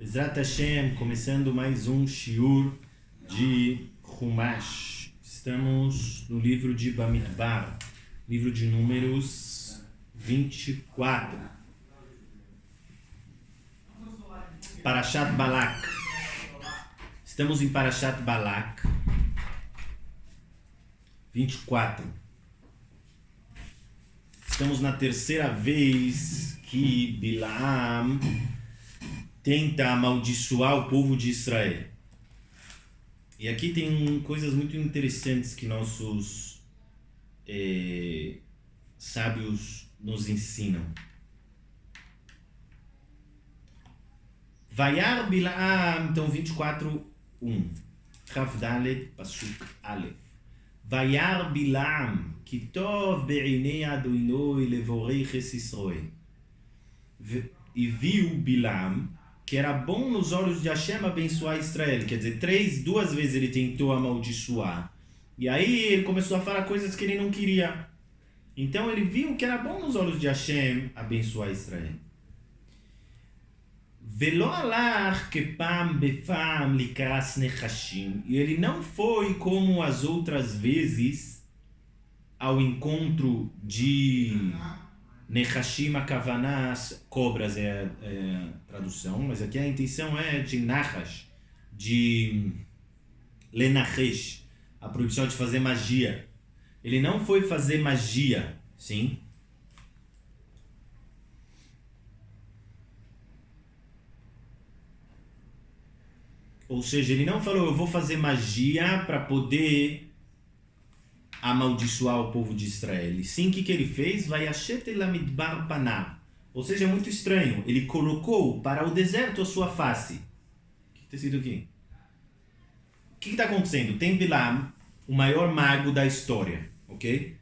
Bezrat Hashem, começando mais um shiur de Chumash. Estamos no livro de Bamidbar, livro de números 24. Parashat Balak. Estamos em Parashat Balak 24. Estamos na terceira vez que Bilaam tenta amaldiçoar o povo de Israel. E aqui tem coisas muito interessantes que nossos sábios nos ensinam. Vayar Bilaam, então 24:1. Chav Dalet, Pasuk Aleph. Vayar Bilaam, ki tov be'inei Adonai levorech es Israel. E viu Bilaam que era bom nos olhos de Hashem abençoar Israel. Quer dizer, duas vezes ele tentou amaldiçoar. E aí ele começou a falar coisas que ele não queria. Então ele viu que era bom nos olhos de Hashem abençoar Israel. Velo alach kepam befam likras nechashim. E ele não foi como as outras vezes ao encontro de Nechashim akavanas, cobras é a tradução, mas aqui a intenção é de Nachash, de Lenachesh, a proibição de fazer magia. Ele não foi fazer magia, sim? Ou seja, ele não falou, eu vou fazer magia para poder amaldiçoar o povo de Israel. E sim, o que ele fez? Vayashet el hamidbar panav. Ou seja, é muito estranho. Ele colocou para o deserto a sua face. O que está escrito aqui? O que está acontecendo? Tem Bilaam, o maior mago da história, ok?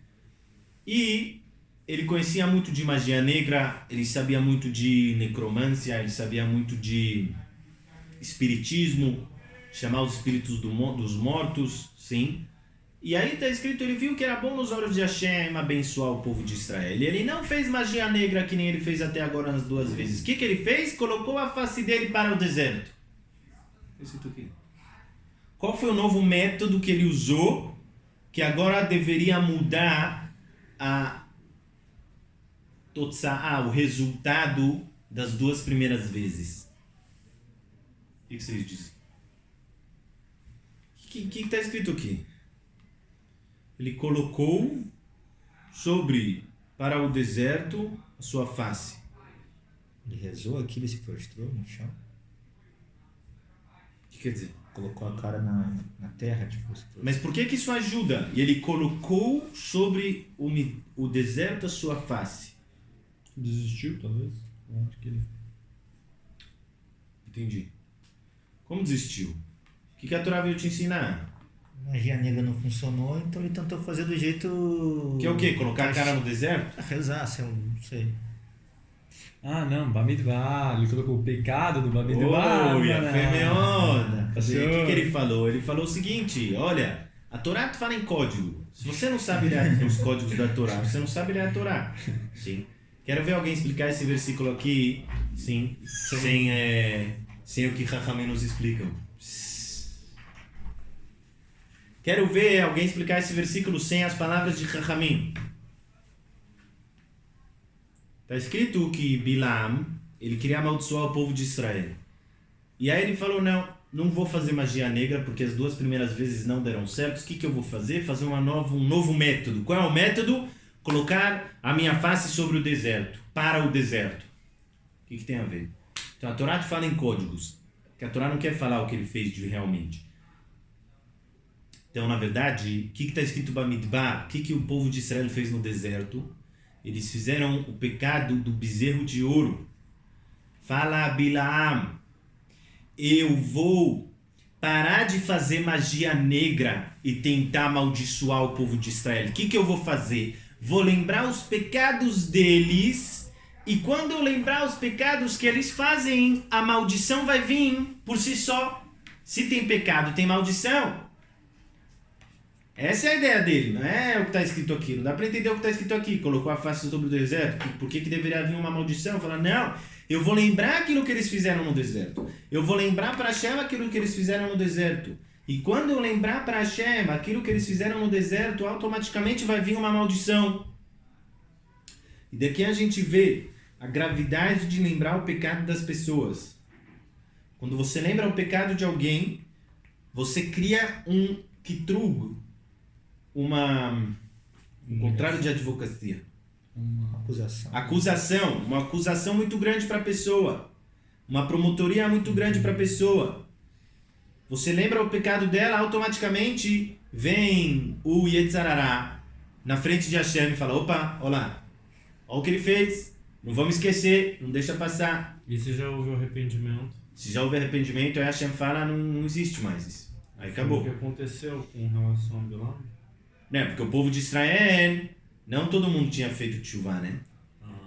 E ele conhecia muito de magia negra, ele sabia muito de necromância, ele sabia muito de espiritismo, chamar os espíritos dos mortos, sim. E aí está escrito, ele viu que era bom nos olhos de Hashem abençoar o povo de Israel. E ele não fez magia negra que nem ele fez até agora nas duas vezes. O que ele fez? Colocou a face dele para o deserto. Qual foi o novo método que ele usou que agora deveria mudar o resultado das duas primeiras vezes? O que vocês dizem? O que está escrito aqui? Ele colocou para o deserto a sua face. Ele rezou aquilo e se prostrou no chão. O que quer dizer? Colocou a cara na terra, tipo, se prostrou. Mas por que isso ajuda? E ele colocou sobre o deserto a sua face. Desistiu, talvez? Eu acho que ele... Entendi. Como desistiu? O que a Torá veio te ensinar? Magia negra não funcionou, então ele tentou fazer do jeito... Que é o quê? Colocar a cara no deserto? Rezar, não sei. Ah, não, Bamidbar, ele colocou o pecado do Bamidbar. Oh, Femeona! O Passou. que ele falou? Ele falou o seguinte, olha, a Torá fala em código. Se você não sabe ler os códigos da Torá, você não sabe ler a Torá. Sim. Quero ver alguém explicar esse versículo aqui, sim. Sem o que Chachamim nos explicam. Quero ver alguém explicar esse versículo sem as palavras de Chachamim. Está escrito que Bilaam, ele queria amaldiçoar o povo de Israel. E aí ele falou, não vou fazer magia negra, porque as duas primeiras vezes não deram certo. O que eu vou fazer? Fazer um novo método. Qual é o método? Colocar a minha face sobre o deserto, para o deserto. O que tem a ver? Então a Torá te fala em códigos, que a Torá não quer falar o que ele fez realmente. Então, na verdade, o que está escrito Bamidbar? O que o povo de Israel fez no deserto? Eles fizeram o pecado do bezerro de ouro. Fala a Bilaam, eu vou parar de fazer magia negra e tentar amaldiçoar o povo de Israel. O que eu vou fazer? Vou lembrar os pecados deles, e quando eu lembrar os pecados que eles fazem, a maldição vai vir por si só. Se tem pecado, tem maldição. Essa é a ideia dele, não é o que está escrito aqui. Não dá para entender o que está escrito aqui. Colocou a face sobre o deserto. Por que deveria vir uma maldição? Fala, não, Eu vou lembrar aquilo que eles fizeram no deserto. Eu vou lembrar para Hashem aquilo que eles fizeram no deserto. E quando eu lembrar para Hashem aquilo que eles fizeram no deserto, automaticamente vai vir uma maldição. E daqui a gente vê a gravidade de lembrar o pecado das pessoas. Quando você lembra o pecado de alguém, você cria um kitrug, um contrário de advocacia. Uma acusação. Uma acusação muito grande para a pessoa. Uma promotoria muito grande para a pessoa. Você lembra o pecado dela, automaticamente vem o Yetzarará na frente de Hashem e fala, opa, olá, olha o que ele fez, não vamos esquecer, não deixa passar. E se já houve arrependimento? Se já houve arrependimento, aí Hashem fala, não existe mais isso. Aí acabou. O que aconteceu com relação a Bilam? Né? Porque o povo de Israel, não todo mundo tinha feito tchuvá, né?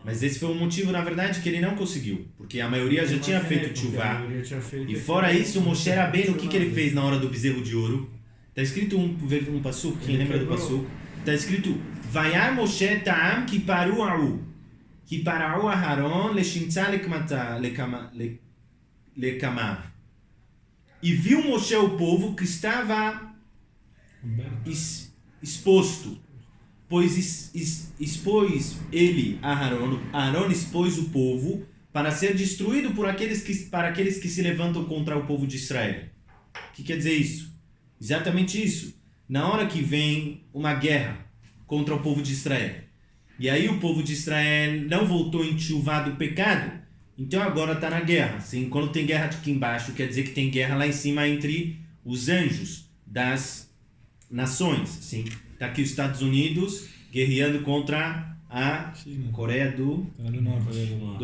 Mas esse foi o motivo, na verdade, que ele não conseguiu. Porque a maioria já tinha feito tchuvá. E fora isso, o Moshe Rabbeinu, o que ele fez na hora do bezerro de ouro? Está escrito um passuco, quem lembra do passuco? Está escrito, Vayar Moshe ta'am ki paru a'u. Ki para'u aharon leshimtza lekamav. E viu Moshe o povo que estava exposto. Pois expôs ele a Arão expôs o povo para ser destruído para aqueles que se levantam contra o povo de Israel. O que quer dizer isso? Exatamente isso. Na hora que vem uma guerra contra o povo de Israel, e aí o povo de Israel não voltou em tchuvá do pecado, então agora está na guerra. Sim, quando tem guerra aqui embaixo, quer dizer que tem guerra lá em cima entre os anjos das nações. Sim. Está aqui os Estados Unidos guerreando contra a Coreia do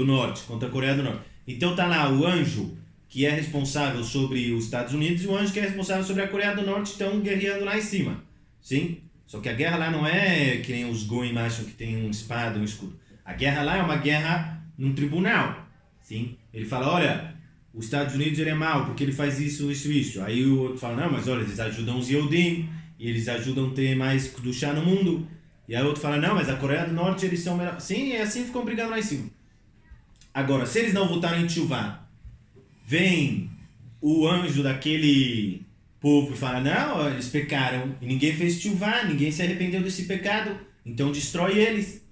Norte, contra a Coreia do Norte. Então está lá o anjo que é responsável sobre os Estados Unidos e o anjo que é responsável sobre a Coreia do Norte estão guerreando lá em cima. Sim? Só que a guerra lá não é que nem os goim acham que tem uma espada, um escudo. A guerra lá é uma guerra num tribunal. Sim? Ele fala, olha, os Estados Unidos ele é mau porque ele faz isso, isso, isso. Aí o outro fala, não, mas olha, eles ajudam os Yehudim. E eles ajudam a ter mais Kedushá no mundo. E aí o outro fala, não, mas a Coreia do Norte eles são melhor. Sim, é assim, ficam brigando lá em cima. Agora, se eles não votaram em tchuvá, vem o anjo daquele povo e fala, não, eles pecaram. E ninguém fez tchuvá, ninguém se arrependeu desse pecado. Então destrói eles.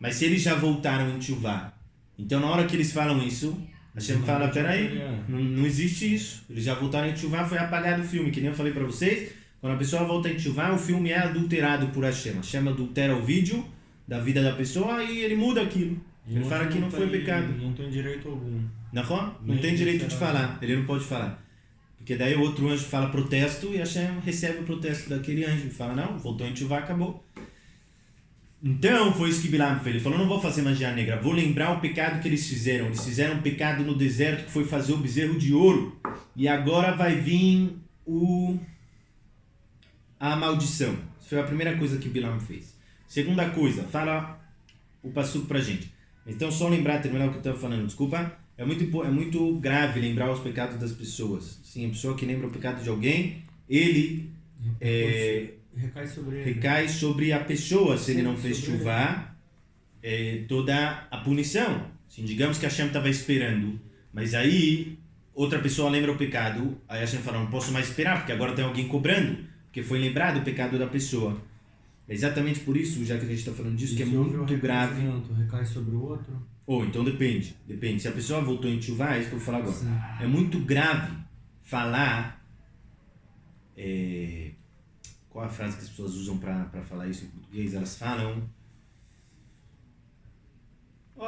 Mas se eles já voltaram em tchuvá, então na hora que eles falam isso, a Hashem fala, peraí, não existe isso. Eles já voltaram em tchuvá, foi apagado o filme, que nem eu falei pra vocês. Quando a pessoa volta em tchuvá, o filme é adulterado por Hashem. Hashem adultera o vídeo da vida da pessoa e ele muda aquilo. Ele fala que não foi pecado. Não tem direito algum. Não tem direito de falar. Ele não pode falar. Porque daí o outro anjo fala protesto e Hashem recebe o protesto daquele anjo. Ele fala, não, voltou em tchuvá, acabou. Então foi isso que Bilam fez. Ele falou, não vou fazer magia negra, vou lembrar o pecado que eles fizeram. Eles fizeram um pecado no deserto que foi fazer o bezerro de ouro. E agora vai vir a maldição. Isso foi a primeira coisa que Bilam fez. Segunda coisa, fala o passuco pra gente. Então, só lembrar, terminar o que eu estava falando, desculpa. É muito grave lembrar os pecados das pessoas. Sim, a pessoa que lembra o pecado de alguém, ele recai sobre a pessoa, se ele não fez chuvá, toda a punição. Sim, digamos que a Hashem estava esperando, mas aí outra pessoa lembra o pecado, aí a Hashem fala, não posso mais esperar, porque agora tem alguém cobrando. Porque foi lembrado o pecado da pessoa. É exatamente por isso, já que a gente está falando disso, que é muito grave. Recai sobre o outro? Então depende. Se a pessoa voltou em tchuvá, é isso que eu vou falar agora. Sim. É muito grave falar... qual é a frase que as pessoas usam para falar isso em português? Elas falam...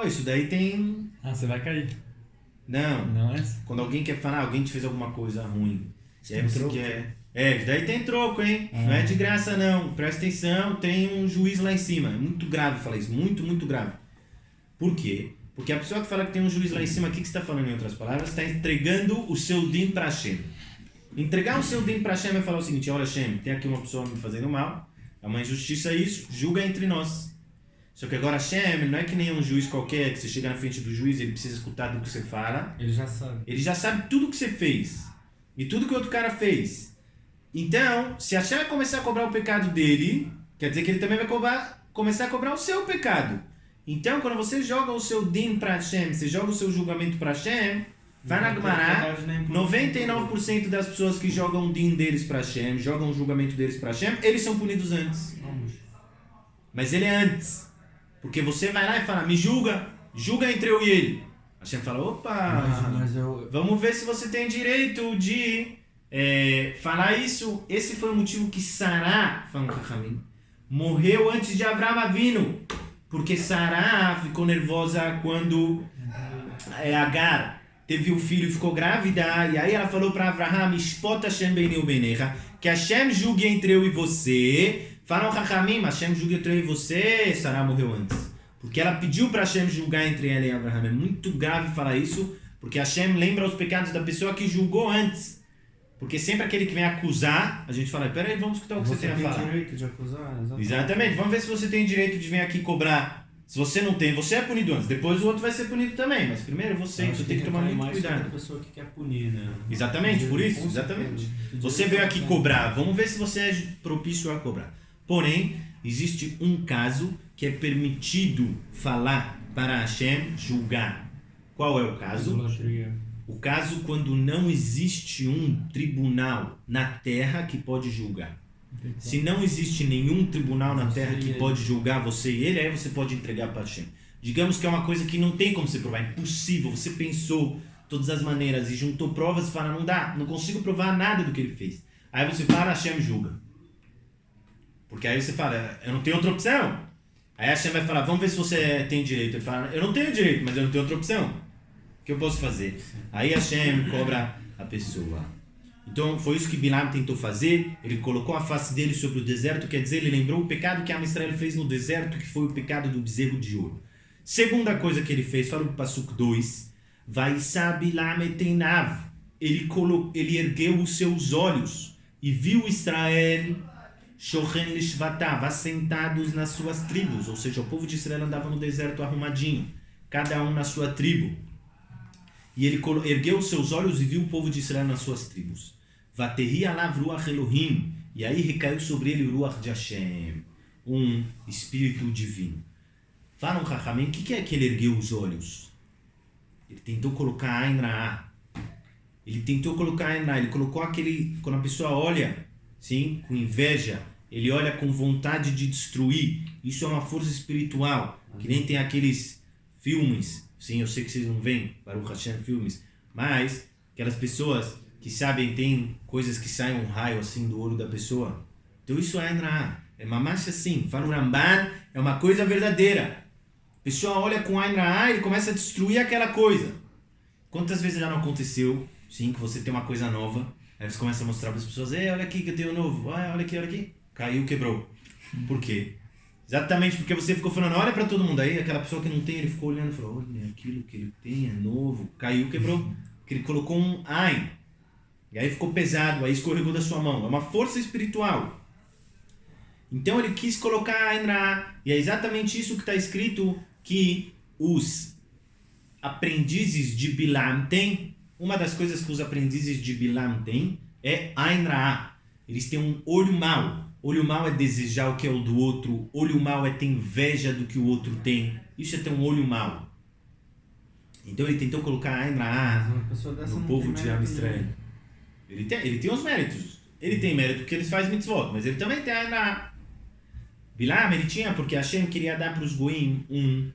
isso daí tem... você vai cair. Não é? Quando alguém quer falar, alguém te fez alguma coisa ruim. E aí você quer... daí tem troco, hein? Não é de graça, não. Presta atenção, tem um juiz lá em cima. É muito grave falar isso. Muito, muito grave. Por quê? Porque a pessoa que fala que tem um juiz lá em cima, o que você está falando em outras palavras? Está entregando o seu din para Hashem. Entregar o seu din para Hashem é falar o seguinte, olha Hashem, tem aqui uma pessoa me fazendo mal, é uma injustiça isso, julga entre nós. Só que agora Hashem não é que nem um juiz qualquer, que você chega na frente do juiz e ele precisa escutar tudo que você fala. Ele já sabe. Ele já sabe tudo que você fez. E tudo que o outro cara fez. Então, se a Hashem vai começar a cobrar o pecado dele, quer dizer que ele também vai começar a cobrar o seu pecado. Então, quando você joga o seu din para Hashem, você joga o seu julgamento para Hashem, vai na Gemara, 99% das pessoas que jogam o din deles para Hashem, jogam o julgamento deles para Hashem, eles são punidos antes. Mas ele é antes. Porque você vai lá e fala, me julga entre eu e ele. Hashem fala, opa, vamos ver se você tem direito de falar isso. Esse foi o motivo que Sará, morreu antes de Avraham Avinu. Porque Sará ficou nervosa quando Agar teve o filho e ficou grávida. E aí ela falou para Avraham, Ishpot Hashem beini ubenecha, que Hashem julgue entre eu e você. Falam Chachamim, Hashem julgue entre eu e você. Sará morreu antes. Porque ela pediu para Hashem julgar entre ela e Avraham. É muito grave falar isso, porque Hashem lembra os pecados da pessoa que julgou antes. Porque sempre aquele que vem acusar, a gente fala, peraí, vamos escutar o que você tem a falar. Você tem direito de acusar, Exatamente, vamos ver se você tem direito de vir aqui cobrar. Se você não tem, você é punido antes. Depois o outro vai ser punido também, mas primeiro você, então tem que tomar muito cuidado. A pessoa que quer punir, né? Exatamente, por isso, exatamente. Você veio aqui cobrar, vamos ver se você é propício a cobrar. Porém, existe um caso que é permitido falar para Hashem julgar. Qual é o caso? O caso quando não existe um tribunal na terra que pode julgar. Se não existe nenhum tribunal na terra que pode julgar você e ele, aí você pode entregar para Hashem. Digamos que é uma coisa que não tem como você provar, é impossível. Você pensou todas as maneiras e juntou provas e fala, não dá, não consigo provar nada do que ele fez. Aí você fala, Hashem julga. Porque aí você fala, eu não tenho outra opção. Aí Hashem vai falar, vamos ver se você tem direito. Ele fala, eu não tenho direito, mas eu não tenho outra opção. O que eu posso fazer? Aí Hashem cobra a pessoa. Então foi isso que Bilam tentou fazer. Ele colocou a face dele sobre o deserto, quer dizer, ele lembrou o pecado que Am Israel fez no deserto, que foi o pecado do bezerro de ouro. Segunda coisa que ele fez, fala o Pasuk 2, Vaissá Bilam eteinav. Ele ergueu os seus olhos e viu Israel Shochen Lishvatav, assentados nas suas tribos. Ou seja, o povo de Israel andava no deserto arrumadinho, cada um na sua tribo. E ele ergueu os seus olhos e viu o povo de Israel nas suas tribos. Vaterri alav ruach Elohim. E aí recaiu sobre ele o ruach de Hashem, um espírito divino. Falam, Chachamim, o que é que ele ergueu os olhos? Ele tentou colocar Ain Ra'ah. Ele tentou colocar Ain Ra'ah. Ele colocou aquele... Quando a pessoa olha, sim, com inveja, ele olha com vontade de destruir. Isso é uma força espiritual. Que nem tem aqueles filmes... Sim, eu sei que vocês não veem Baruch Hashem filmes, mas aquelas pessoas que sabem, tem coisas que saem um raio assim do olho da pessoa. Então isso é Ain Ra'ah. É mamacha assim. Fala o Ramban, é uma coisa verdadeira. A pessoa olha com Ain Ra'ah e começa a destruir aquela coisa. Quantas vezes já não aconteceu, sim, que você tem uma coisa nova, aí você começa a mostrar para as pessoas, olha aqui que eu tenho novo, olha aqui. Caiu, quebrou. Por quê? Exatamente porque você ficou falando, olha para todo mundo. Aí aquela pessoa que não tem, ele ficou olhando e falou, olha, aquilo que ele tem é novo. Caiu, quebrou. Porque ele colocou um Ain. E aí ficou pesado, aí escorregou da sua mão. É uma força espiritual. Então ele quis colocar Ain Ra'ah. E é exatamente isso que está escrito que os aprendizes de Bilam têm. Uma das coisas que os aprendizes de Bilam têm é Ain Ra'ah. Eles têm um olho mau. Olho mau é desejar o que é o do outro. Olho mau é ter inveja do que o outro tem. Isso é ter um olho mau. Então ele tentou colocar Ain Ra'ah no povo de Am Israel. Ele tem os méritos. Ele tem mérito porque eles fazem mitzvot, mas ele também tem Ain Ra'ah. Bilam ele tinha porque Hashem queria dar para os Goim um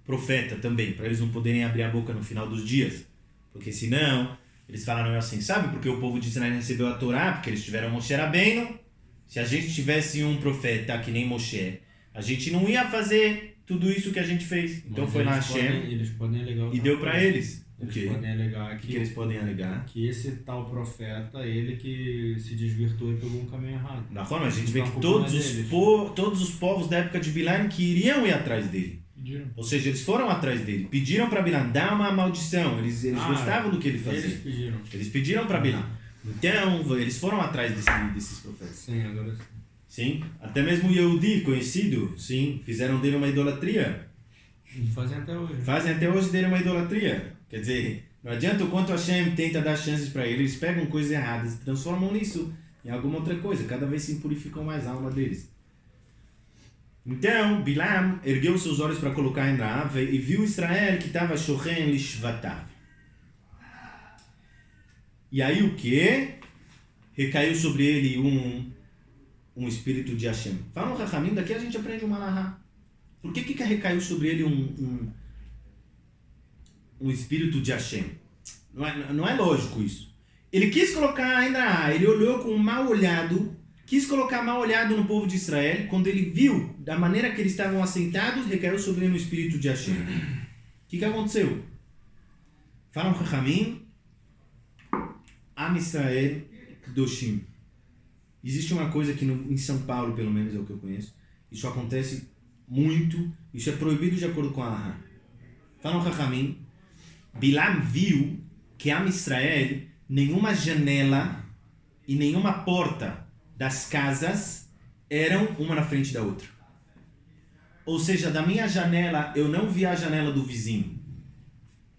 profeta também, para eles não poderem abrir a boca no final dos dias. Porque senão, eles falaram assim, sabe porque o povo de Israel recebeu a Torá? Porque eles tiveram Moshe Rabbeinu. Se a gente tivesse um profeta que nem Moshe, a gente não ia fazer tudo isso que a gente fez. Então foi lá Hashem e deu para eles. O quê? Podem alegar o que eles podem alegar? Que esse tal profeta, ele que se desvirtuou e pegou um caminho errado. Na forma, a gente vê que todos os povos da época de Bilam queriam ir atrás dele. Pediram. Ou seja, eles foram atrás dele. Pediram para Bilam, dá uma maldição. Eles gostavam do que ele fazia. Eles pediram para Bilam. Então, eles foram atrás desses profetas. Sim, agora sim. Sim, até mesmo o Yehudi, conhecido, sim, fizeram dele uma idolatria. E fazem até hoje. Fazem até hoje dele uma idolatria. Quer dizer, não adianta o quanto a Hashem tenta dar chances para eles pegam coisas erradas e transformam nisso em alguma outra coisa. Cada vez se purificam mais a alma deles. Então, Bilam ergueu seus olhos para colocar em Rav e viu Israel que estava shochen lishvatav. E aí o que? Recaiu sobre ele um espírito de Hashem. Fala um Rachamim, daqui a gente aprende uma Lahá. Por que recaiu sobre ele um espírito de Hashem? Não é lógico isso. Ele quis colocar ainda, ele olhou com um mal olhado, quis colocar mal olhado no povo de Israel, quando ele viu da maneira que eles estavam assentados, recaiu sobre ele um espírito de Hashem. O que aconteceu? Fala um Rachamim, Am Israel Kedoshim. Existe uma coisa que em São Paulo, pelo menos é o que eu conheço, isso acontece muito, isso é proibido de acordo com a Allahá. Fala um Rachamim, Bilam viu que Am Israel, nenhuma janela e nenhuma porta das casas eram uma na frente da outra. Ou seja, da minha janela, eu não via a janela do vizinho.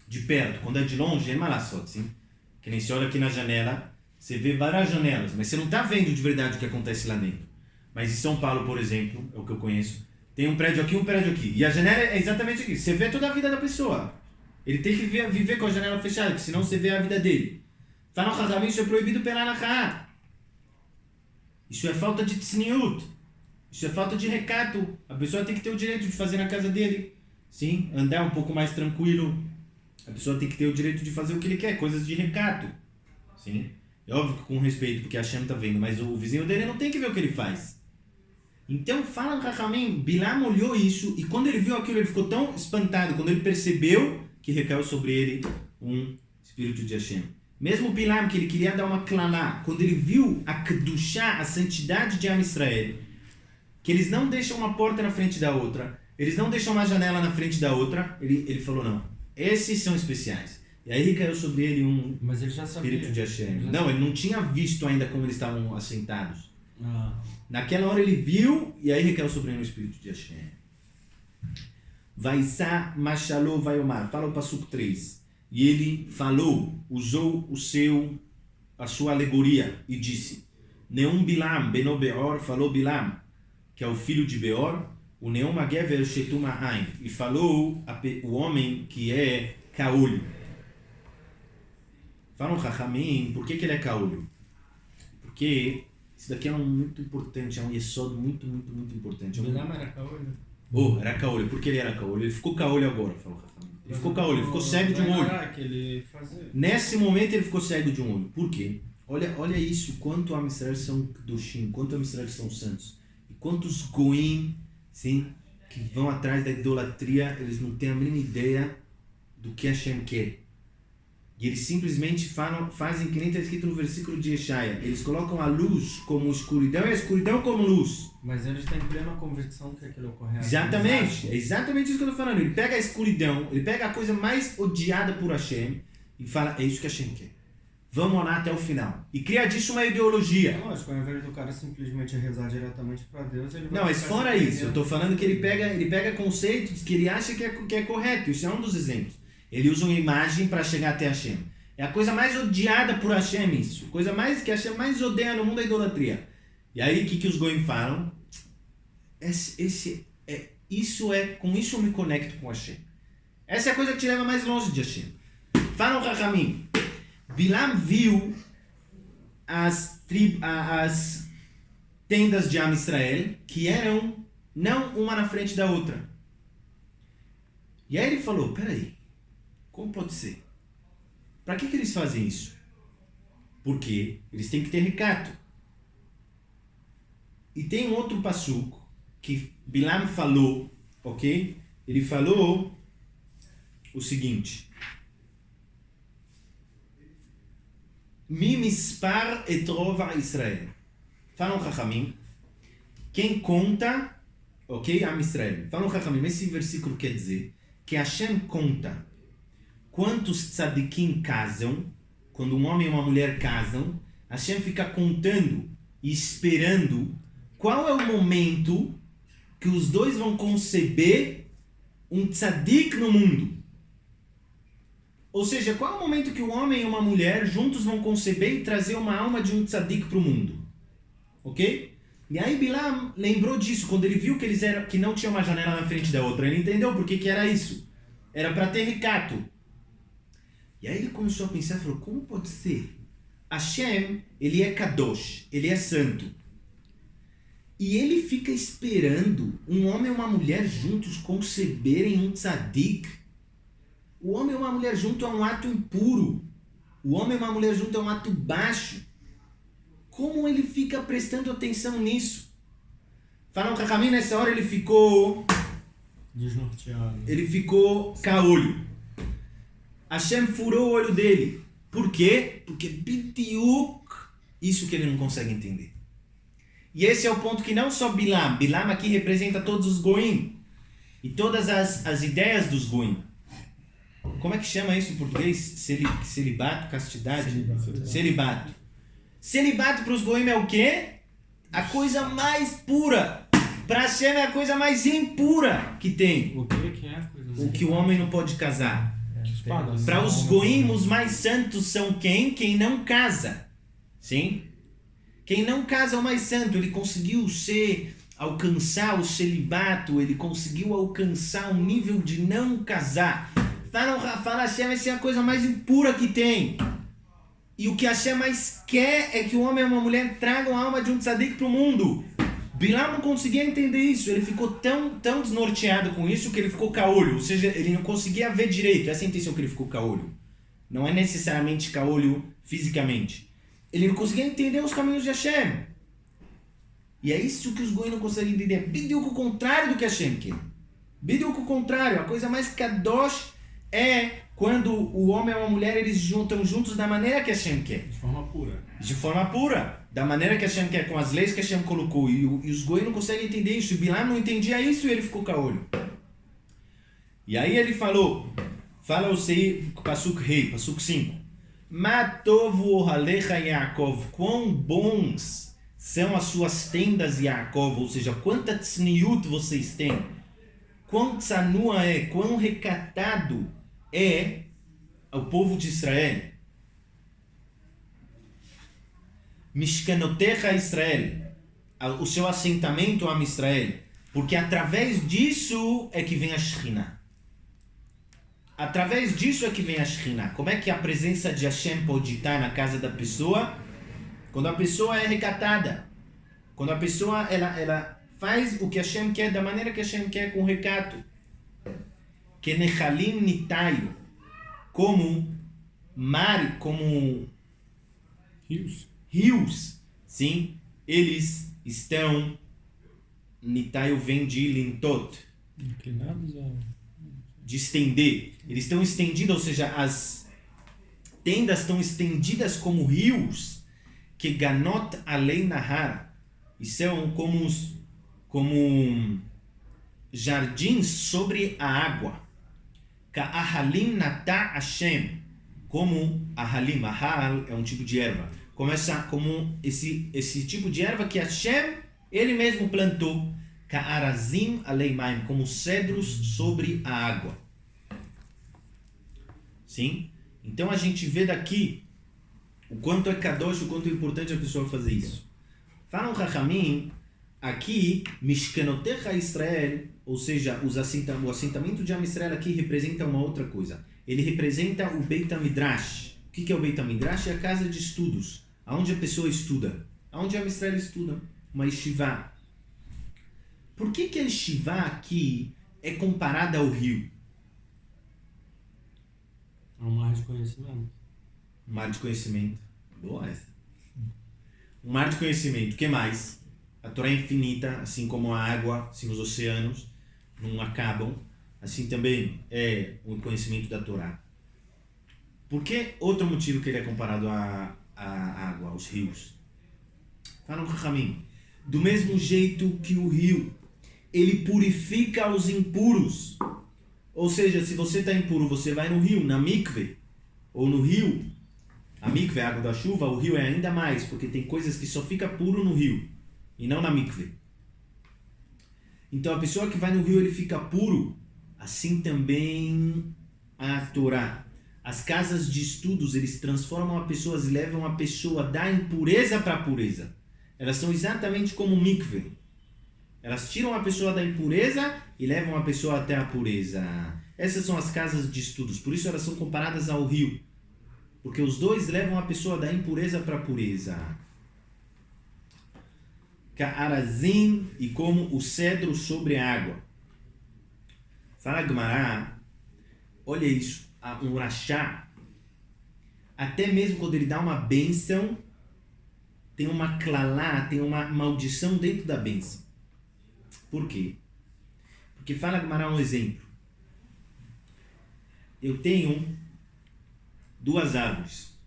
De perto, quando é de longe, é malassot, sim? Que nem se olha aqui na janela, você vê várias janelas, mas você não está vendo de verdade o que acontece lá dentro. Mas em São Paulo, por exemplo, é o que eu conheço, tem um prédio aqui, um prédio aqui. E a janela é exatamente aqui. Você vê toda a vida da pessoa. Ele tem que viver com a janela fechada, porque senão você vê a vida dele. Tá no Chazamim, isso é proibido pela Alahá. Isso é falta de tzniut. Isso é falta de recato. A pessoa tem que ter o direito de fazer na casa dele. Sim, andar um pouco mais tranquilo. A pessoa tem que ter o direito de fazer o que ele quer, coisas de recato. Sim, é óbvio que com respeito, porque a Hashem tá vendo, mas o vizinho dele não tem que ver o que ele faz. Então, fala no Chachamim, Bilam olhou isso, e quando ele viu aquilo, ele ficou tão espantado, quando ele percebeu que recaiu sobre ele um espírito de Hashem. Mesmo Bilam, que ele queria dar uma clalá, quando ele viu a Kedushá, a santidade de Am Israel, que eles não deixam uma porta na frente da outra, eles não deixam uma janela na frente da outra, ele falou, não, esses são especiais. E aí recaiu sobre ele um Mas ele já sabia. espírito de Hashem. Não, ele não tinha visto ainda como eles estavam assentados. Ah. Naquela hora ele viu, e aí recaiu sobre ele o espírito de Hashem. Vaisá Mashalô Vaiomar. Fala o Passuco 3. E ele falou, usou a sua alegoria e disse, Neum Bilam Beno Beor, falou Bilam, que é o filho de Beor, o Neum Agever Shetuma Ain. E falou o homem que é caolho. Fala um Chachamim, por que ele é caolho? Porque isso daqui é muito importante, é um yesod muito importante. Bilam era caolho? Era caolho. Por que ele era caolho? Ele ficou caolho agora, falou Chachamim. Ele ficou caolho, ele ficou cego de um olho. Que ele fazia. Nesse momento ele ficou cego de um olho. Por quê? Olha isso, quanto Am Israel são Kedoshim, quanto Am Israel são santos. E quantos Goim, sim, que vão atrás da idolatria, eles não têm a mínima ideia do que Hashem quer. E eles simplesmente fazem que nem está escrito no versículo de Yeshaya. Eles colocam a luz como escuridão e a escuridão como luz. Mas eles têm plena convicção que aquilo é correto. Exatamente. É exatamente isso que eu estou falando. Ele pega a escuridão, ele pega a coisa mais odiada por Hashem e fala, é isso que Hashem quer. Vamos orar até o final. E cria disso uma ideologia. Lógico, ao invés do cara simplesmente rezar diretamente para Deus, ele vai... Não, mas fora isso, eu estou falando que ele pega conceitos que ele acha que é correto. Isso é um dos exemplos. Ele usa uma imagem para chegar até Hashem. É a coisa mais odiada por Hashem isso. Coisa mais que Hashem mais odeia no mundo é a idolatria. E aí o que os Goim falam? Com isso eu me conecto com Hashem. Essa é a coisa que te leva mais longe de Hashem. Fala o Chachamim. Bilam viu as tendas de Am Israel que eram não uma na frente da outra. E aí ele falou, peraí, como pode ser? Para que eles fazem isso? Porque eles têm que ter recato. E tem um outro passuco que Bilam falou, ok? Ele falou o seguinte. Mi mispar etrova Israel. Fala um Chachamim. Quem conta, ok? Am Israel. Fala um Chachamim. Esse versículo quer dizer que Hashem conta quantos tzadikim casam, quando um homem e uma mulher casam, Hashem fica contando e esperando qual é o momento que os dois vão conceber um tzadik no mundo. Ou seja, qual é o momento que um homem e uma mulher juntos vão conceber e trazer uma alma de um tzadik para o mundo? Ok? E aí Bilam lembrou disso, quando ele viu que não tinha uma janela na frente da outra. Ele entendeu por que era isso. Era para ter recato. E aí ele começou a pensar e falou, como pode ser? Hashem, ele é Kadosh, ele é santo. E ele fica esperando um homem e uma mulher juntos conceberem um tzadik. O homem e uma mulher junto é um ato impuro. O homem e uma mulher junto é um ato baixo. Como ele fica prestando atenção nisso? Falam que a Ramin nessa hora ele ficou Desnorteado. Ele ficou caolho. Hashem furou o olho dele. Por quê? Porque bitiuk, isso que ele não consegue entender. E esse é o ponto que não só Bilam aqui representa todos os goim. E todas as ideias dos goim. Como é que chama isso em português? Celibato, castidade? Celibato. Celibato para os goim é o quê? A coisa mais pura. Para Hashem é a coisa mais impura que tem. O que é a coisa? O que o homem não pode casar. Espadas. Para os goim, os mais santos são quem? Quem não casa. Sim? Quem não casa é o mais santo. Ele conseguiu alcançar o celibato, ele conseguiu alcançar um nível de não casar. Fala Hashem, essa é a coisa mais impura que tem. E o que Hashem mais quer é que o homem e uma mulher tragam a alma de um tzadik para o mundo. Bilam não conseguia entender isso, ele ficou tão desnorteado com isso que ele ficou caolho, ou seja, ele não conseguia ver direito, essa é a intenção que ele ficou caolho. Não é necessariamente caolho fisicamente. Ele não conseguia entender os caminhos de Hashem. E é isso que os goim não conseguem entender. Bidiuk o contrário do que Hashem quer. Bidiuk o contrário, a coisa mais kadosh é quando o homem e a mulher eles juntam juntos da maneira que Hashem quer. De forma pura. De forma pura. Da maneira que Hashem quer, com as leis que Hashem colocou. E os goim não conseguem entender isso. E Bilam não entendia isso e ele ficou caolho. E aí ele fala o Sei, Pasuk Rei, Pasuk 5. Matovu ohalecha Yaakov. Quão bons são as suas tendas, Yaakov. Ou seja, quanta tzniut vocês têm. Quão tsanua é, quão recatado é o povo de Israel. Mishkanotecha Israel, o seu assentamento Am Israel, porque através disso é que vem a Shekhinah. Através disso é que vem a Shekhinah. Como é que a presença de Hashem pode estar na casa da pessoa? Quando a pessoa é recatada. Quando a pessoa ela faz o que Hashem quer, da maneira que Hashem quer, com recato. Kenechalim nitayu, como mar, como rios, sim, eles estão, nitayu vem de lintot, Inclinados a... de estender, eles estão estendidos, ou seja, as tendas estão estendidas como rios, que ganot alei nahar, e são como jardins sobre a água. Ka'ahalim nata Hashem, como ahalim, ahal é um tipo de erva, como esse tipo de erva que Hashem, ele mesmo plantou. Ka'arazim aleimaim, como cedros sobre a água. Sim? Então a gente vê daqui o quanto é kadosh, o quanto é importante a pessoa fazer isso. Falam Chachamim, aqui, Mishkanotecha Israel, ou seja, o assentamento de Am Israel aqui representa uma outra coisa. Ele representa o Beit HaMidrash. O que é o Beit HaMidrash? É a casa de estudos, onde a pessoa estuda. Onde Am Israel estuda. Uma yeshiva. Por que a yeshiva aqui é comparada ao rio? É um mar de conhecimento. Um mar de conhecimento. Boa essa. Um mar de conhecimento. O que mais? A Torá é infinita, assim como a água, assim os oceanos não acabam. Assim também é o conhecimento da Torá. Por que outro motivo que ele é comparado à água, aos rios? Falam Chachamim. Do mesmo jeito que o rio, ele purifica os impuros. Ou seja, se você está impuro, você vai no rio, na mikve, ou no rio. A mikve é a água da chuva, o rio é ainda mais, porque tem coisas que só fica puro no rio, e não na mikve. Então a pessoa que vai no rio, ele fica puro. Assim também a Torá. As casas de estudos, eles transformam a pessoa, levam a pessoa da impureza para a pureza. elas são exatamente como mikve. Elas tiram a pessoa da impureza e levam a pessoa até a pureza. Essas são as casas de estudos, por isso elas são comparadas ao rio. Porque os dois levam a pessoa da impureza para a pureza. Ka'arazim, e como o cedro sobre a água. Fala Gemara, olha isso, um rachá, até mesmo quando ele dá uma bênção, tem uma clalá, tem uma maldição dentro da bênção. Por quê? Porque fala Gemara um exemplo. Eu tenho 2 árvores.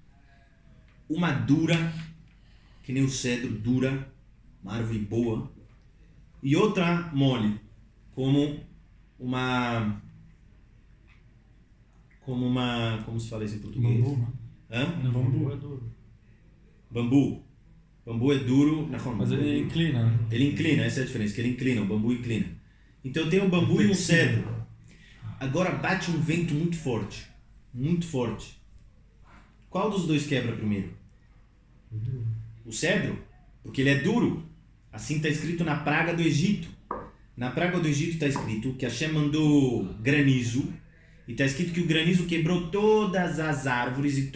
Uma dura, que nem o cedro, dura, uma árvore boa. E outra mole, como se fala isso em português? Bambu, né? Hã? Bambu é duro. Bambu. Bambu é duro, Mas ele inclina, né? Ele inclina, essa é a diferença, que ele inclina, o bambu inclina. Então eu tenho um bambu e um cedro. Agora bate um vento muito forte. Muito forte. Qual dos dois quebra primeiro? O cedro? Porque ele é duro. Assim está escrito na praga do Egito. Na praga do Egito está escrito que Hashem mandou granizo. E está escrito que o granizo quebrou todas as árvores e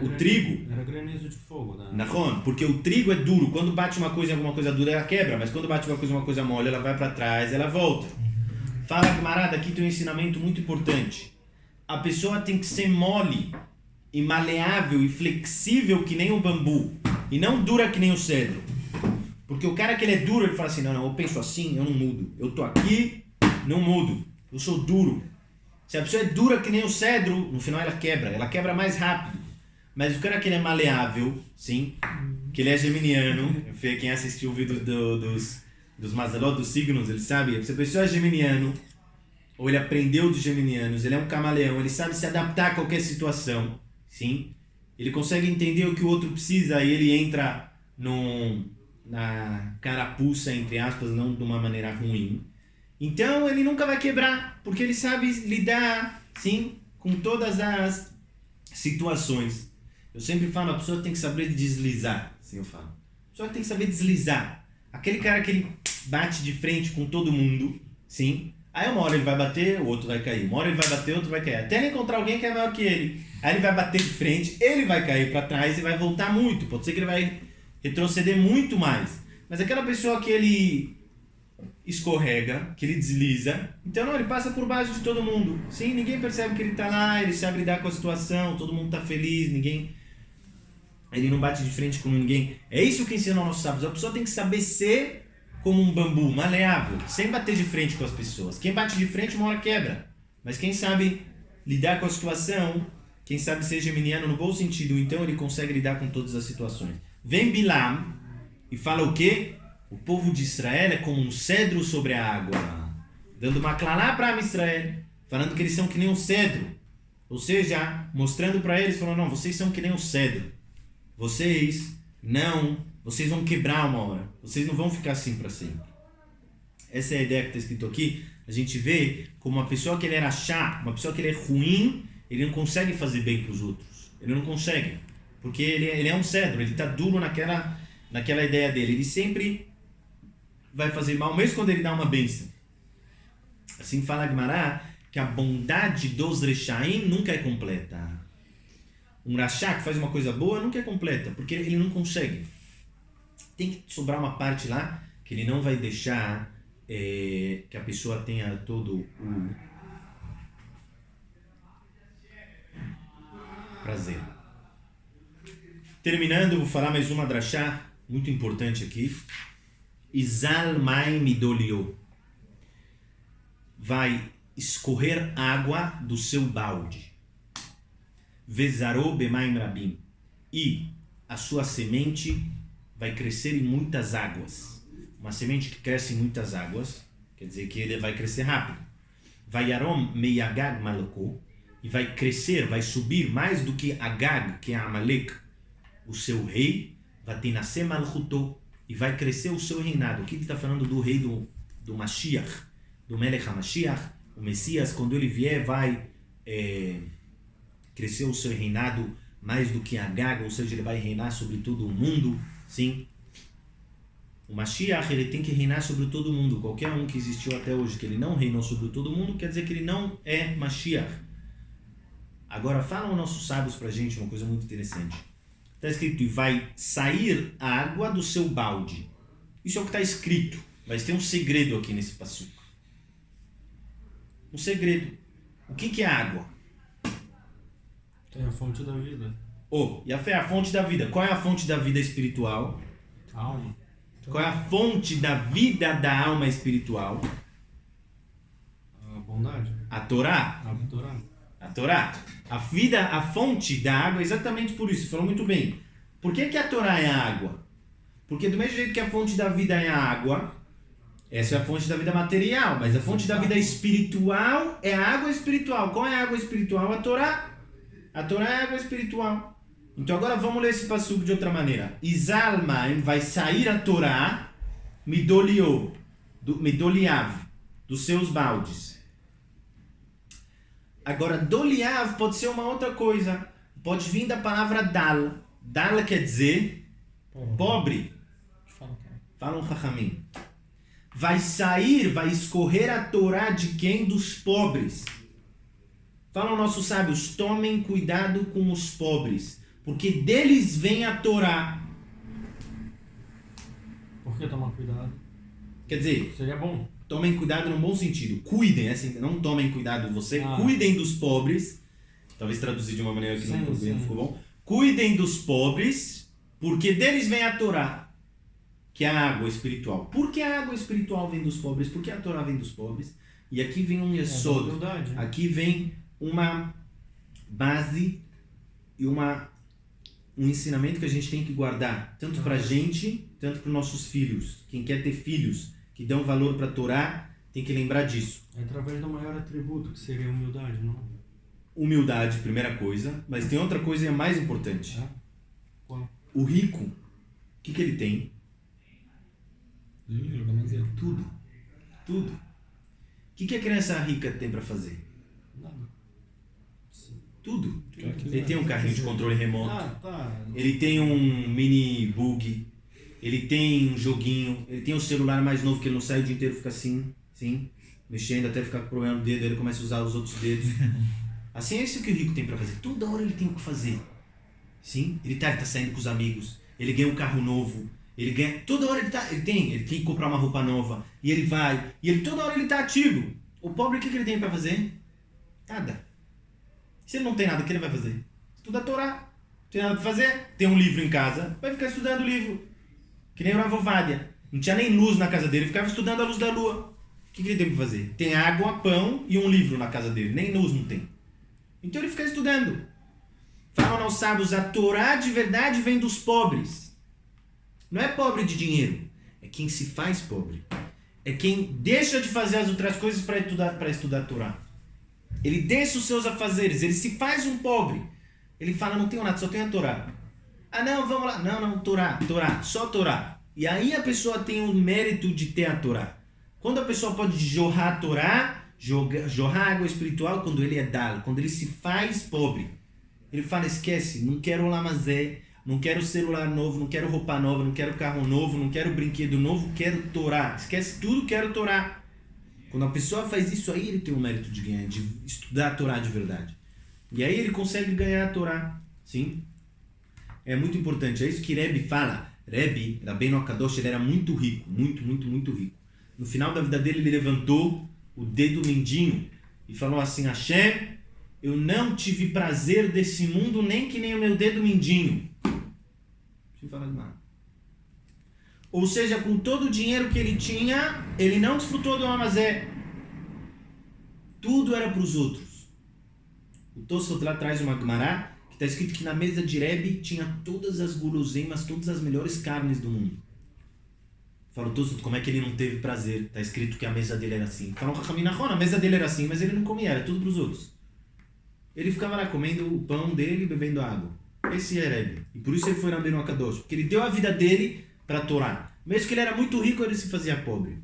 o trigo. Era granizo de fogo, né? Nahon, porque o trigo é duro. Quando bate uma coisa em alguma coisa dura, ela quebra. Mas quando bate uma coisa mole, ela vai para trás, ela volta. Fala, camarada, aqui tem um ensinamento muito importante. A pessoa tem que ser mole e maleável e flexível que nem o bambu. E não dura que nem o cedro. Porque o cara que ele é duro, ele fala assim, não, eu penso assim, eu não mudo. Eu tô aqui, não mudo. Eu sou duro. Se a pessoa é dura que nem o cedro, no final ela quebra mais rápido. Mas o cara que ele é maleável, sim, que ele é geminiano, quem assistiu o vídeo dos Mazalot, dos signos, ele sabe, se a pessoa é geminiano, ou ele aprendeu dos geminianos, ele é um camaleão, ele sabe se adaptar a qualquer situação, sim, ele consegue entender o que o outro precisa e ele entra na carapuça, entre aspas, não de uma maneira ruim. Então ele nunca vai quebrar, porque ele sabe lidar, sim, com todas as situações. Eu sempre falo, a pessoa tem que saber deslizar, assim eu falo. A pessoa tem que saber deslizar. Aquele cara que ele bate de frente com todo mundo, sim. Aí uma hora ele vai bater, o outro vai cair. Uma hora ele vai bater, o outro vai cair. Até ele encontrar alguém que é maior que ele. Aí ele vai bater de frente, ele vai cair para trás e vai voltar muito. Pode ser que ele vai retroceder muito mais. Mas aquela pessoa que ele escorrega, que ele desliza, então não, ele passa por baixo de todo mundo. Sim, ninguém percebe que ele tá lá, ele sabe lidar com a situação, todo mundo tá feliz, ele não bate de frente com ninguém. É isso que ensinam nossos sábios. A pessoa tem que saber ser como um bambu, maleável, sem bater de frente com as pessoas. Quem bate de frente uma hora quebra, mas quem sabe lidar com a situação, quem sabe ser geminiano no bom sentido, então ele consegue lidar com todas as situações. Vem Bilam e fala o quê? O povo de Israel é como um cedro sobre a água, dando uma clalá para Israel, falando que eles são que nem um cedro, ou seja, mostrando para eles, falando, não, vocês são que nem um cedro, vocês vão quebrar uma hora, vocês não vão ficar assim para sempre. Essa é a ideia que está escrito aqui. A gente vê como uma pessoa que ele era chá, uma pessoa que ele é ruim, ele não consegue fazer bem para os outros, ele não consegue, porque ele é um cedro, ele está duro naquela ideia dele, ele sempre vai fazer mal, mesmo quando ele dá uma bênção. Assim fala a Gemara, que a bondade dos Rechaim nunca é completa. Um Rachá que faz uma coisa boa nunca é completa, porque ele não consegue. Tem que sobrar uma parte lá, que ele não vai deixar que a pessoa tenha todo o prazer. Terminando, vou falar mais uma drachá, muito importante aqui. Izal Mai Midolio. Vai escorrer água do seu balde. Vezarou Bemaim Rabim. E a sua semente vai crescer em muitas águas. Uma semente que cresce em muitas águas, quer dizer que ele vai crescer rápido. Vai Yarom Meiagag Maloko. E vai crescer, vai subir mais do que Agag, que é Amalek, o seu rei. Vai ter nascer Malchuto. E vai crescer o seu reinado. Aqui ele está falando do rei do Mashiach, do Melech HaMashiach. O Messias, quando ele vier, vai crescer o seu reinado mais do que Agag, ou seja, ele vai reinar sobre todo o mundo, sim. O Mashiach, ele tem que reinar sobre todo mundo. Qualquer um que existiu até hoje, que ele não reinou sobre todo mundo, quer dizer que ele não é Mashiach. Agora, falam nossos sábios pra gente uma coisa muito interessante. Está escrito, e vai sair a água do seu balde. Isso é o que está escrito, mas tem um segredo aqui nesse passuco. Um segredo. O que é água? Tem a fonte da vida. E a fé é a fonte da vida. Qual é a fonte da vida espiritual? A alma. Qual é a fonte da vida da alma espiritual? A bondade. A Torá. A Torá. A Torá. A fonte da água é exatamente por isso. Falou muito bem. Por que a Torá é a água? Porque do mesmo jeito que a fonte da vida é a água, essa é a fonte da vida material, mas a fonte da vida espiritual é a água espiritual. Qual é a água espiritual? A Torá. A Torá é a água espiritual. Então agora vamos ler esse passuco de outra maneira. Izalmaim, vai sair a Torá, midoliav, dos seus baldes. Agora, doliav pode ser uma outra coisa. Pode vir da palavra dal. Dal quer dizer pobre. Fala um chachamim. Vai sair, vai escorrer a Torá de quem? Dos pobres. Falam nossos sábios, tomem cuidado com os pobres, porque deles vem a Torá. Por que tomar cuidado? Quer dizer, Seria bom. tomem cuidado no bom sentido. Cuidem, assim, não tomem cuidado você, cuidem dos pobres. Talvez traduzir de uma maneira que não ficou bom. Cuidem dos pobres, porque deles vem a Torá, que é a água espiritual. Por que a água espiritual vem dos pobres? Por que a Torá vem dos pobres? E aqui vem um yesod. Aqui vem uma base e um ensinamento que a gente tem que guardar, tanto para a gente, tanto para os nossos filhos. Quem quer ter filhos que dão valor para a Torá, tem que lembrar disso. É através do maior atributo, que seria a humildade, não? Humildade, primeira coisa, mas tem outra coisa que é mais importante. Qual? O rico, o que ele tem? Tudo. Tudo. O que a criança rica tem para fazer? Nada. Tudo. Ele tem um carrinho de controle remoto. Tá. Ele tem um mini bug. Ele tem um joguinho. Ele tem um celular mais novo que ele não sai o dia inteiro, fica assim, mexendo até ficar com problema no dedo. Ele começa a usar os outros dedos. Assim é isso que o rico tem para fazer. Toda hora ele tem o que fazer. Sim? Ele tá saindo com os amigos. Ele ganha um carro novo. Ele ganha. Toda hora ele tem que comprar uma roupa nova. E ele vai. E ele toda hora ele tá ativo. O pobre, o que ele tem para fazer? Nada. Se ele não tem nada, o que ele vai fazer? Estuda a Torá. Não tem nada para fazer? Tem um livro em casa. Vai ficar estudando o livro. Que nem o Rav Ovadia. Não tinha nem luz na casa dele. Ficava estudando a luz da lua. O que ele tem para fazer? Tem água, pão e um livro na casa dele. Nem luz não tem. Então ele fica estudando. Falam aos sábios, a Torá de verdade vem dos pobres. Não é pobre de dinheiro. É quem se faz pobre. É quem deixa de fazer as outras coisas para estudar a Torá. Ele deixa os seus afazeres. Ele se faz um pobre. Ele fala, não tenho nada, só tenho a Torá. Ah não, vamos lá. Não, Torá, só Torá. E aí a pessoa tem o mérito de ter a Torá. Quando a pessoa pode jorrar a Torá, jorrar água espiritual, quando ele é dal, quando ele se faz pobre. Ele fala, esquece, não quero lamazé, não quero celular novo, não quero roupa nova, não quero carro novo, não quero brinquedo novo, quero Torá. Esquece tudo, quero Torá. Quando a pessoa faz isso aí, ele tem o mérito de ganhar, de estudar a Torá de verdade. E aí ele consegue ganhar a Torá. Sim? É muito importante. É isso que Rebbe fala. Rebbe, Rabbeinu Akadosh, ele era muito rico. Muito, muito, muito rico. No final da vida dele, ele levantou o dedo mindinho e falou assim, Hashem, eu não tive prazer desse mundo nem que nem o meu dedo mindinho. Deixa eu falar de nada. Ou seja, com todo o dinheiro que ele tinha, ele não desfrutou do Amazé. Tudo era para os outros. O Tosfot lá traz uma Gemara que está escrito que na mesa de Rebbe tinha todas as guloseimas, todas as melhores carnes do mundo. Fala o Tosfot, como é que ele não teve prazer? Está escrito que a mesa dele era assim. Fala o Chachamim Nachon, a mesa dele era assim, mas ele não comia, era tudo para os outros. Ele ficava lá comendo o pão dele e bebendo água. Esse é Rebbe. E por isso ele foi Rabbeinu Akadosh. Porque ele deu a vida dele para a Torá. Mesmo que ele era muito rico, ele se fazia pobre.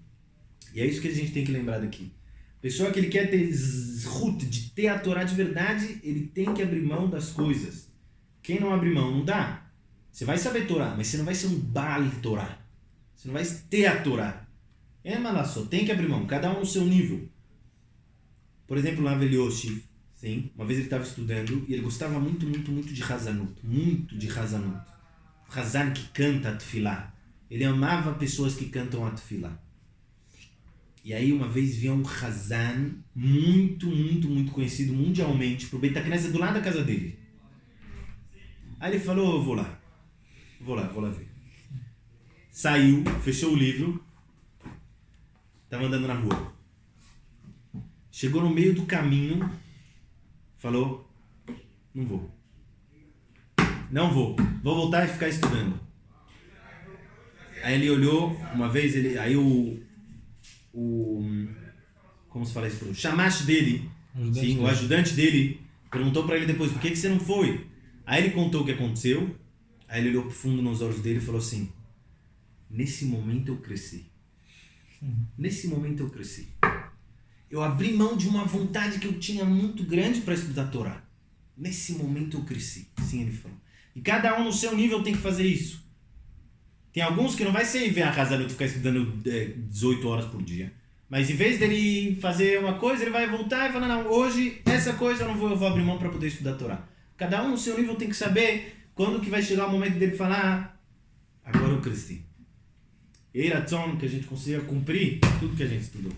E é isso que a gente tem que lembrar daqui. Pessoa que ele quer ter zhut, de ter a Torá de verdade, ele tem que abrir mão das coisas. Quem não abre mão, não dá. Você vai saber Torá, mas você não vai ser um Baal Torá. Você não vai ter a Torá. Malassó, tem que abrir mão, cada um no seu nível. Por exemplo, lá Velioshi, sim, uma vez ele estava estudando e ele gostava muito de Hazanut. Muito de Hazanut. Hazan que canta a Tfilá. Ele amava pessoas que cantam a Tfilá. E aí uma vez vinha um Hazan muito conhecido mundialmente pro Beit HaKnesset do lado da casa dele. Aí ele falou, vou lá ver. Saiu, fechou o livro, tava andando na rua. Chegou no meio do caminho, falou, não vou voltar e ficar estudando. Aí ele olhou, uma vez, aí como se fala isso? O chamash dele, o ajudante dele, perguntou pra ele depois, por que você não foi? Aí ele contou o que aconteceu, aí ele olhou pro fundo nos olhos dele e falou assim, nesse momento eu cresci. Eu abri mão de uma vontade que eu tinha muito grande para estudar a Torá. Nesse momento eu cresci. Sim, ele falou. E cada um no seu nível tem que fazer isso. Tem alguns que não vai ser ver a Hazanut ficar estudando 18 horas por dia. Mas em vez dele fazer uma coisa, ele vai voltar e falar, não, hoje essa coisa eu vou abrir mão para poder estudar a Torá. Cada um no seu nível tem que saber quando que vai chegar o momento dele falar, agora eu cresci. Eiratzon, que a gente consiga cumprir tudo que a gente estudou.